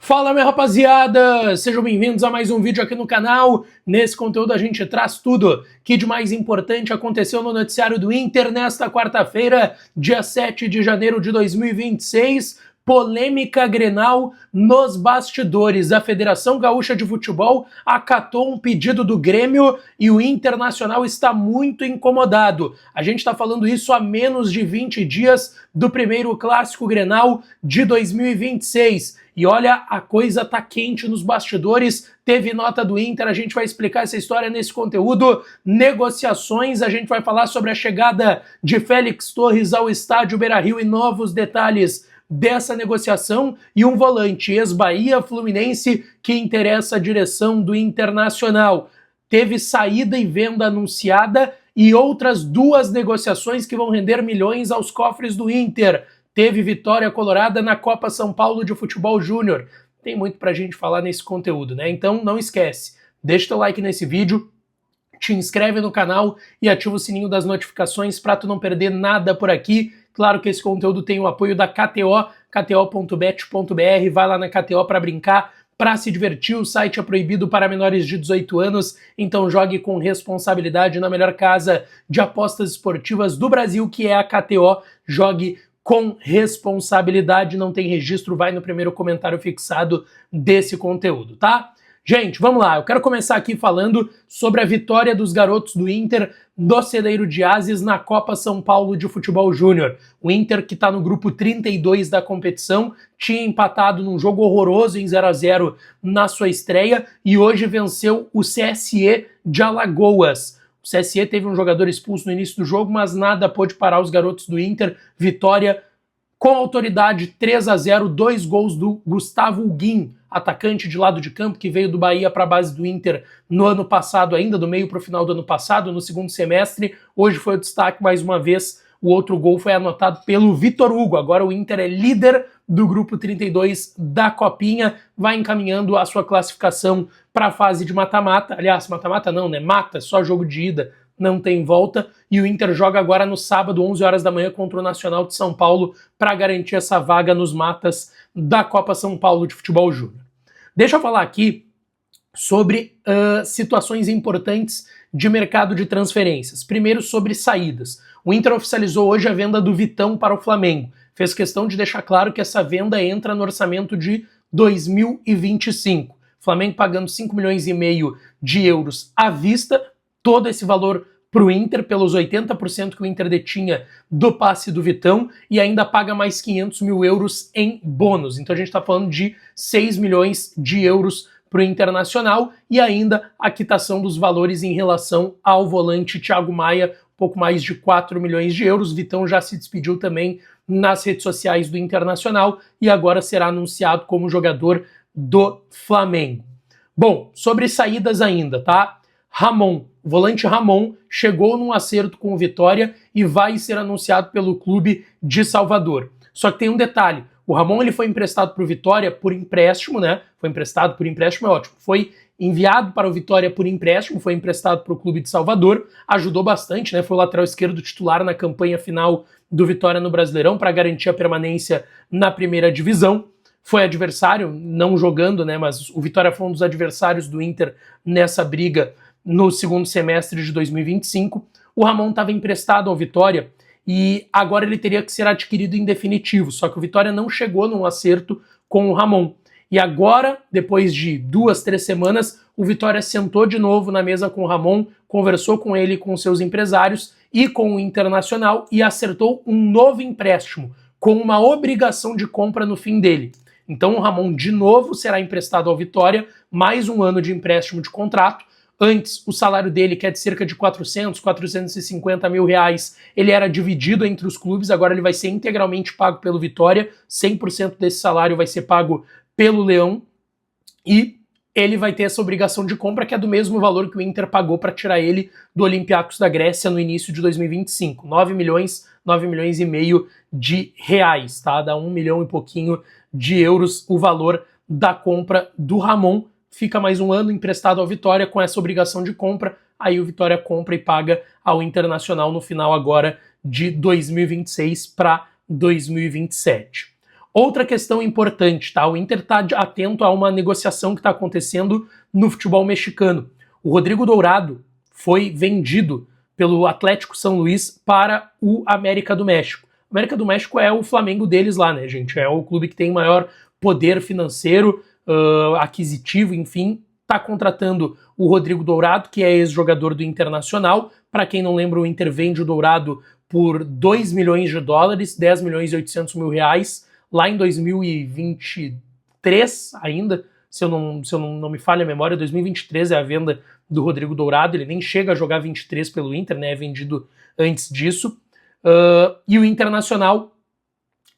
Fala, minha rapaziada! Sejam bem-vindos a mais um vídeo aqui no canal. Nesse conteúdo a gente traz tudo que de mais importante aconteceu no noticiário do Inter nesta quarta-feira, dia 7 de janeiro de 2026. Polêmica Grenal nos bastidores. A Federação Gaúcha de Futebol acatou um pedido do Grêmio e o Internacional está muito incomodado. A gente está falando isso há menos de 20 dias do primeiro Clássico Grenal de 2026. E olha, a coisa tá quente nos bastidores, teve nota do Inter, a gente vai explicar essa história nesse conteúdo, negociações, a gente vai falar sobre a chegada de Félix Torres ao estádio Beira-Rio e novos detalhes dessa negociação e um volante ex-Bahia Fluminense que interessa a direção do Internacional. Teve saída e venda anunciada e outras duas negociações que vão render milhões aos cofres do Inter. Teve vitória colorada na Copa São Paulo de Futebol Júnior. Tem muito pra gente falar nesse conteúdo, né? Então não esquece, deixa teu like nesse vídeo, te inscreve no canal e ativa o sininho das notificações para tu não perder nada por aqui. Claro que esse conteúdo tem o apoio da KTO, kto.bet.br, vai lá na KTO para brincar, para se divertir. O site é proibido para menores de 18 anos, então jogue com responsabilidade na melhor casa de apostas esportivas do Brasil, que é a KTO. Jogue com responsabilidade, não tem registro, vai no primeiro comentário fixado desse conteúdo, tá? Gente, vamos lá, eu quero começar aqui falando sobre a vitória dos garotos do Inter do Celeiro de Ases na Copa São Paulo de Futebol Júnior. O Inter, que está no grupo 32 da competição, tinha empatado num jogo horroroso em 0-0 na sua estreia e hoje venceu o CSE de Alagoas. O CSE teve um jogador expulso no início do jogo, mas nada pôde parar os garotos do Inter. Vitória com autoridade, 3-0, 2 gols do Gustavo Huguin, atacante de lado de campo, que veio do Bahia para a base do Inter no ano passado ainda, do meio para o final do ano passado, no segundo semestre. Hoje foi o destaque mais uma vez. O outro gol foi anotado pelo Vitor Hugo. Agora o Inter é líder do grupo 32 da Copinha, vai encaminhando a sua classificação para a fase de mata-mata. Aliás, mata-mata não, né? Mata, só jogo de ida, não tem volta. E o Inter joga agora no sábado, 11 horas da manhã, contra o Nacional de São Paulo, para garantir essa vaga nos matas da Copa São Paulo de Futebol Júnior. Deixa eu falar aqui sobre situações importantes de mercado de transferências. Primeiro, sobre saídas. O Inter oficializou hoje a venda do Vitão para o Flamengo. Fez questão de deixar claro que essa venda entra no orçamento de 2025. Flamengo pagando 5 milhões e meio de euros à vista, todo esse valor para o Inter, pelos 80% que o Inter detinha do passe do Vitão, e ainda paga mais 500 mil euros em bônus. Então a gente está falando de 6 milhões de euros para o Internacional e ainda a quitação dos valores em relação ao volante Thiago Maia, pouco mais de 4 milhões de euros. Vitão já se despediu também nas redes sociais do Internacional e agora será anunciado como jogador do Flamengo. Bom, sobre saídas ainda, tá? Ramon, o volante Ramon, chegou num acerto com o Vitória e vai ser anunciado pelo clube de Salvador. Só que tem um detalhe, o Ramon ele foi emprestado para o Vitória por empréstimo, né? Foi emprestado por empréstimo, é ótimo. Foi enviado para o Vitória por empréstimo, foi emprestado para o clube de Salvador, ajudou bastante, né? Foi o lateral esquerdo titular na campanha final do Vitória no Brasileirão para garantir a permanência na primeira divisão. Foi adversário, não jogando, né? Mas o Vitória foi um dos adversários do Inter nessa briga no segundo semestre de 2025. O Ramon estava emprestado ao Vitória e agora ele teria que ser adquirido em definitivo, só que o Vitória não chegou num acerto com o Ramon. E agora, depois de 2, 3 semanas, o Vitória sentou de novo na mesa com o Ramon, conversou com ele, com seus empresários e com o Internacional e acertou um novo empréstimo, com uma obrigação de compra no fim dele. Então o Ramon de novo será emprestado ao Vitória, mais um ano de empréstimo de contrato. Antes, o salário dele, que é de cerca de 450 mil reais, ele era dividido entre os clubes, agora ele vai ser integralmente pago pelo Vitória, 100% desse salário vai ser pago pelo Leão, e ele vai ter essa obrigação de compra, que é do mesmo valor que o Inter pagou para tirar ele do Olympiacos da Grécia no início de 2025, 9 milhões e meio de reais, tá? Dá 1 milhão e pouquinho de euros o valor da compra do Ramon. Fica mais um ano emprestado ao Vitória com essa obrigação de compra, aí o Vitória compra e paga ao Internacional no final agora de 2026 para 2027. Outra questão importante, tá? O Inter está atento a uma negociação que está acontecendo no futebol mexicano. O Rodrigo Dourado foi vendido pelo Atlético São Luís para o América do México. O América do México é o Flamengo deles lá, né, gente? É o clube que tem maior poder financeiro, aquisitivo, enfim. Está contratando o Rodrigo Dourado, que é ex-jogador do Internacional. Para quem não lembra, o Inter vende o Dourado por 2 milhões de dólares, 10 milhões e 800 mil reais, lá em 2023 ainda, se eu não me falha a memória, 2023 é a venda do Rodrigo Dourado, ele nem chega a jogar 23 pelo Inter, né, é vendido antes disso. E o Internacional,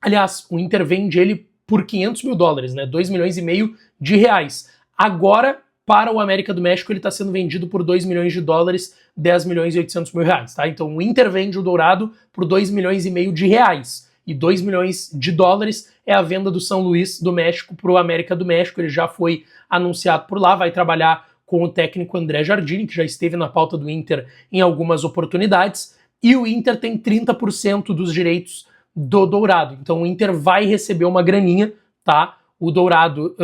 aliás, o Inter vende ele por 500 mil dólares, né, 2 milhões e meio de reais. Agora, para o América do México, ele está sendo vendido por 2 milhões de dólares, 10 milhões e 800 mil reais, tá? Então o Inter vende o Dourado por 2 milhões e meio de reais. E 2 milhões de dólares é a venda do São Luís do México para o América do México. Ele já foi anunciado por lá, vai trabalhar com o técnico André Jardine, que já esteve na pauta do Inter em algumas oportunidades. E o Inter tem 30% dos direitos do Dourado. Então o Inter vai receber uma graninha, tá? O Dourado,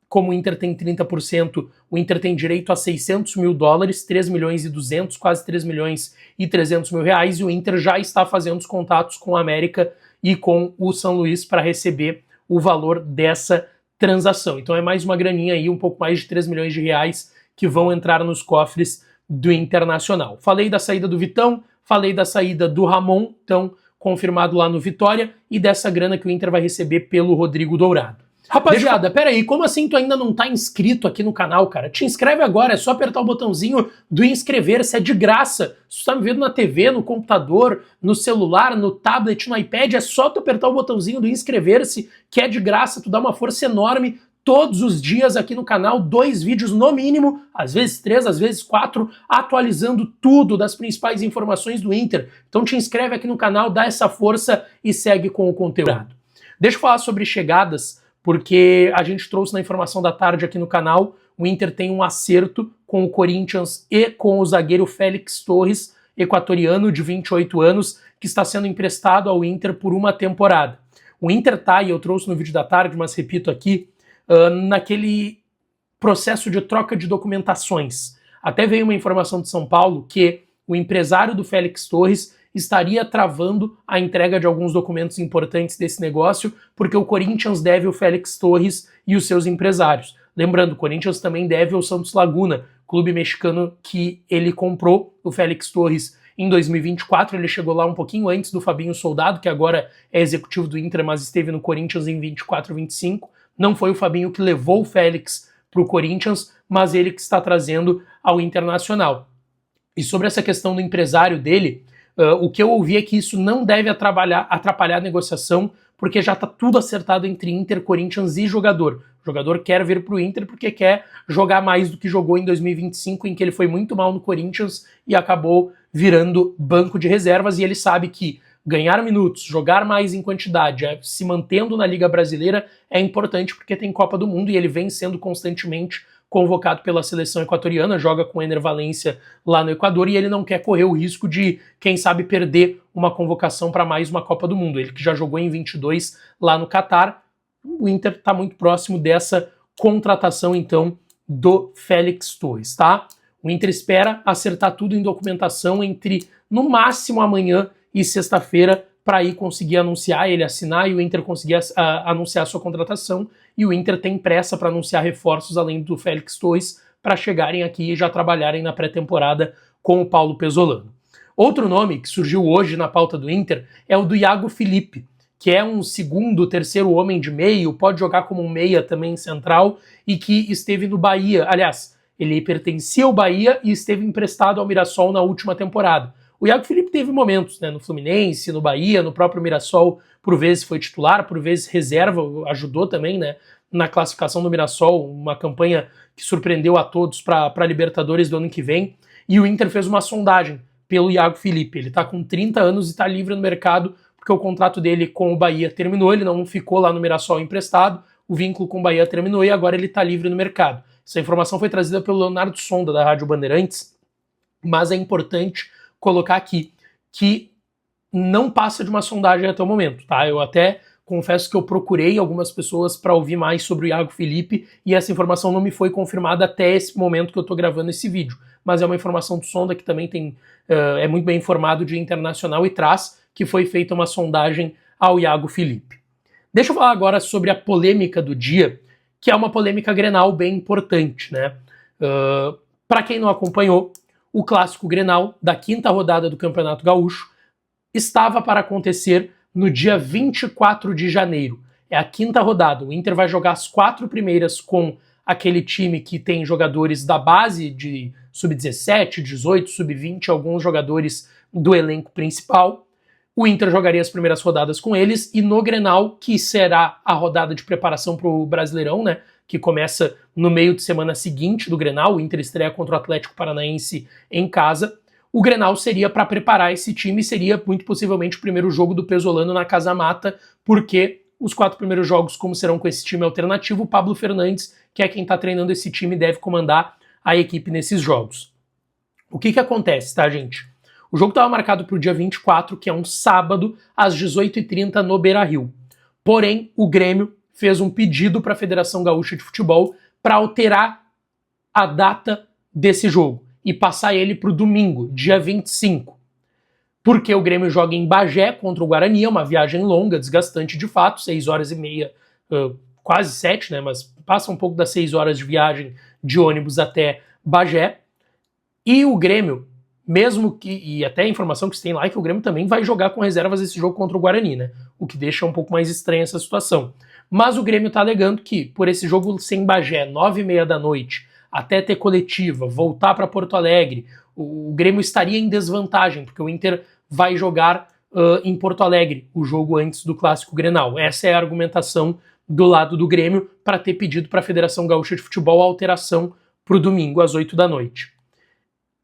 como o Inter tem 30%, o Inter tem direito a 600 mil dólares, 3 milhões e 200, quase 3 milhões e 300 mil reais, e o Inter já está fazendo os contatos com a América e com o São Luís para receber o valor dessa transação. Então é mais uma graninha aí, um pouco mais de 3 milhões de reais que vão entrar nos cofres do Internacional. Falei da saída do Vitão, falei da saída do Ramon, então confirmado lá no Vitória, e dessa grana que o Inter vai receber pelo Rodrigo Dourado. Rapaziada, peraí, como assim tu ainda não tá inscrito aqui no canal, cara? Te inscreve agora, é só apertar o botãozinho do inscrever-se, é de graça. Se tu tá me vendo na TV, no computador, no celular, no tablet, no iPad, é só tu apertar o botãozinho do inscrever-se, que é de graça, tu dá uma força enorme. Todos os dias aqui no canal, 2 vídeos no mínimo, às vezes 3, às vezes 4, atualizando tudo das principais informações do Inter. Então te inscreve aqui no canal, dá essa força e segue com o conteúdo. Deixa eu falar sobre chegadas, porque a gente trouxe na informação da tarde aqui no canal, o Inter tem um acerto com o Corinthians e com o zagueiro Félix Torres, equatoriano de 28 anos, que está sendo emprestado ao Inter por uma temporada. O Inter tá, e eu trouxe no vídeo da tarde, mas repito aqui, naquele processo de troca de documentações. Até veio uma informação de São Paulo que o empresário do Félix Torres estaria travando a entrega de alguns documentos importantes desse negócio, porque o Corinthians deve o Félix Torres e os seus empresários. Lembrando, o Corinthians também deve ao Santos Laguna, clube mexicano que ele comprou o Félix Torres em 2024. Ele chegou lá um pouquinho antes do Fabinho Soldado, que agora é executivo do Inter, mas esteve no Corinthians em 24 e 25. Não foi o Fabinho que levou o Félix para o Corinthians, mas ele que está trazendo ao Internacional. E sobre essa questão do empresário dele, o que eu ouvi é que isso não deve atrapalhar a negociação, porque já está tudo acertado entre Inter, Corinthians e jogador. O jogador quer vir para o Inter porque quer jogar mais do que jogou em 2025, em que ele foi muito mal no Corinthians e acabou virando banco de reservas, e ele sabe que ganhar minutos, jogar mais em quantidade, se mantendo na Liga Brasileira é importante porque tem Copa do Mundo e ele vem sendo constantemente convocado pela seleção equatoriana, joga com o Ener Valencia lá no Equador e ele não quer correr o risco de, quem sabe, perder uma convocação para mais uma Copa do Mundo. Ele que já jogou em 22 lá no Catar, o Inter está muito próximo dessa contratação, então, do Félix Torres, tá? O Inter espera acertar tudo em documentação entre, no máximo, amanhã e sexta-feira, para aí conseguir anunciar, ele assinar e o Inter conseguir anunciar a sua contratação, e o Inter tem pressa para anunciar reforços além do Félix Torres para chegarem aqui e já trabalharem na pré-temporada com o Paulo Pezzolano. Outro nome que surgiu hoje na pauta do Inter é o do Iago Felipe, que é um segundo, terceiro homem de meio, pode jogar como um meia também central e que esteve no Bahia. Aliás, ele pertencia ao Bahia e esteve emprestado ao Mirassol na última temporada. O Iago Felipe teve momentos, né, no Fluminense, no Bahia, no próprio Mirassol, por vezes foi titular, por vezes reserva, ajudou também, né, na classificação do Mirassol, uma campanha que surpreendeu a todos para a Libertadores do ano que vem, e o Inter fez uma sondagem pelo Iago Felipe. Ele está com 30 anos e está livre no mercado, porque o contrato dele com o Bahia terminou, ele não ficou lá no Mirassol emprestado, o vínculo com o Bahia terminou e agora ele está livre no mercado. Essa informação foi trazida pelo Leonardo Sonda, da Rádio Bandeirantes, mas é importante colocar aqui que não passa de uma sondagem até o momento, tá? Eu até Confesso que eu procurei algumas pessoas para ouvir mais sobre o Iago Felipe e essa informação não me foi confirmada até esse momento que eu estou gravando esse vídeo. Mas é uma informação do Sonda, que também é muito bem informado de internacional, e traz que foi feita uma sondagem ao Iago Felipe. Deixa eu falar agora sobre a polêmica do dia, que é uma polêmica Grenal bem importante, né? Para quem não acompanhou, o clássico Grenal da 5ª rodada do Campeonato Gaúcho estava para acontecer no dia 24 de janeiro. É a 5ª rodada. O Inter vai jogar as 4 primeiras com aquele time que tem jogadores da base de sub-17, 18, sub-20, alguns jogadores do elenco principal. O Inter jogaria as primeiras rodadas com eles, e no Grenal, que será a rodada de preparação para o Brasileirão, né, que começa no meio de semana seguinte do Grenal, o Inter estreia contra o Atlético Paranaense em casa. O Grenal seria para preparar esse time, seria muito possivelmente o primeiro jogo do Pesolano na Casa Mata, porque os 4 primeiros jogos, como serão com esse time alternativo, o Pablo Fernandes, que é quem está treinando esse time, deve comandar a equipe nesses jogos. O que acontece, tá, gente? O jogo estava marcado para o dia 24, que é um sábado, às 18h30 no Beira-Rio. Porém, o Grêmio fez um pedido para a Federação Gaúcha de Futebol para alterar a data desse jogo e passar ele para o domingo, dia 25. Porque o Grêmio joga em Bagé contra o Guarani, é uma viagem longa, desgastante de fato, 6 horas e meia, quase 7, né, mas passa um pouco das 6 horas de viagem de ônibus até Bagé. E o Grêmio, mesmo que, e até a informação que se tem lá é que o Grêmio também vai jogar com reservas esse jogo contra o Guarani, né, o que deixa um pouco mais estranha essa situação. Mas o Grêmio está alegando que, por esse jogo sem Bagé, 9h30 da noite, até ter coletiva, voltar para Porto Alegre, o Grêmio estaria em desvantagem, porque o Inter vai jogar em Porto Alegre o jogo antes do Clássico Grenal. Essa é a argumentação do lado do Grêmio para ter pedido para a Federação Gaúcha de Futebol a alteração para o domingo, às 8 da noite.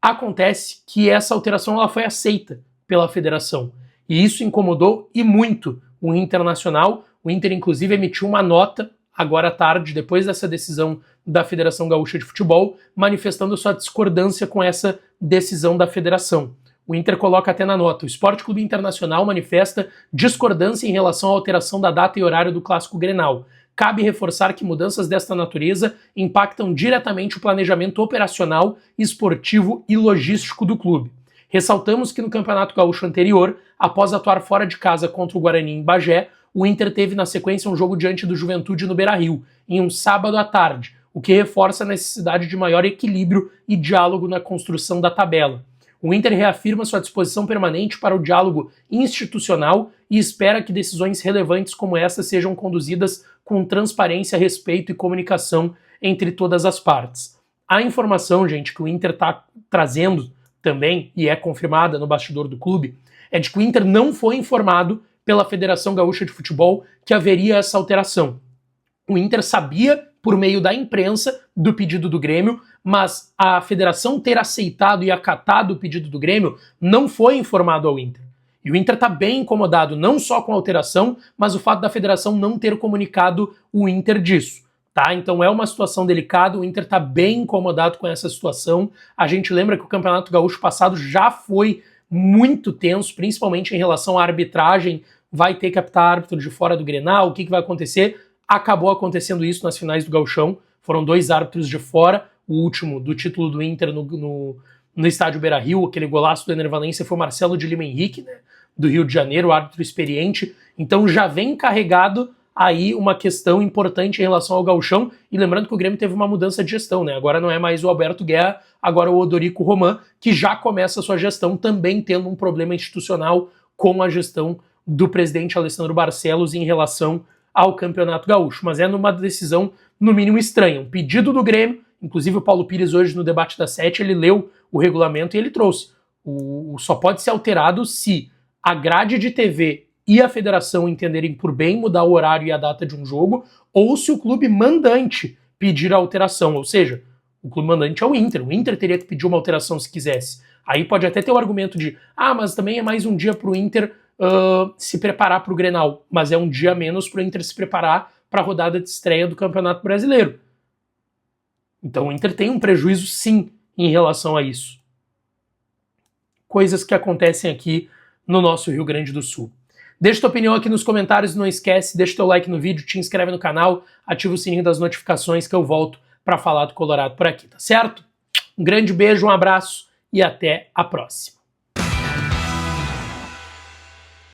Acontece que essa alteração ela foi aceita pela Federação, e isso incomodou e muito o Internacional. O Inter, inclusive, emitiu uma nota agora à tarde, depois dessa decisão da Federação Gaúcha de Futebol, manifestando sua discordância com essa decisão da Federação. O Inter coloca até na nota: o Sport Clube Internacional manifesta discordância em relação à alteração da data e horário do Clássico Grenal. Cabe reforçar que mudanças desta natureza impactam diretamente o planejamento operacional, esportivo e logístico do clube. Ressaltamos que no Campeonato Gaúcho anterior, após atuar fora de casa contra o Guarani em Bagé, o Inter teve na sequência um jogo diante do Juventude no Beira-Rio, em um sábado à tarde, o que reforça a necessidade de maior equilíbrio e diálogo na construção da tabela. O Inter reafirma sua disposição permanente para o diálogo institucional e espera que decisões relevantes como essa sejam conduzidas com transparência, respeito e comunicação entre todas as partes. A informação, gente, que o Inter está trazendo também, e é confirmada no bastidor do clube, é de que o Inter não foi informado pela Federação Gaúcha de Futebol que haveria essa alteração. O Inter sabia, por meio da imprensa, do pedido do Grêmio, mas a Federação ter aceitado e acatado o pedido do Grêmio não foi informado ao Inter. E o Inter está bem incomodado, não só com a alteração, mas o fato da Federação não ter comunicado o Inter disso. Tá? Então é uma situação delicada, o Inter está bem incomodado com essa situação. A gente lembra que o Campeonato Gaúcho passado já foi muito tenso, principalmente em relação à arbitragem. Vai ter que apitar árbitro de fora do Grenal, o que vai acontecer? Acabou acontecendo isso nas finais do Gauchão, foram 2 árbitros de fora, o último do título do Inter no estádio Beira-Rio, aquele golaço do Ener Valencia foi Marcelo de Lima Henrique, né, do Rio de Janeiro, árbitro experiente. Então já vem carregado aí uma questão importante em relação ao Gauchão, e lembrando que o Grêmio teve uma mudança de gestão, né? Agora não é mais o Alberto Guerra, agora o Odorico Roman, que já começa a sua gestão também tendo um problema institucional com a gestão do presidente Alessandro Barcelos em relação ao Campeonato Gaúcho. Mas é numa decisão, no mínimo, estranha. Um pedido do Grêmio, inclusive o Paulo Pires hoje no debate da 7, ele leu o regulamento e ele trouxe. Só pode ser alterado se a grade de TV e a federação entenderem por bem mudar o horário e a data de um jogo, ou se o clube mandante pedir a alteração, ou seja, o clube mandante é o Inter teria que pedir uma alteração se quisesse. Aí pode até ter o argumento de, mas também é mais um dia para o Inter se preparar para o Grenal, mas é um dia a menos para o Inter se preparar para a rodada de estreia do Campeonato Brasileiro. Então o Inter tem um prejuízo sim em relação a isso. Coisas que acontecem aqui no nosso Rio Grande do Sul. Deixa tua opinião aqui nos comentários, não esquece, deixa teu like no vídeo, te inscreve no canal, ativa o sininho das notificações que eu volto para falar do Colorado por aqui, tá certo? Um grande beijo, um abraço e até a próxima.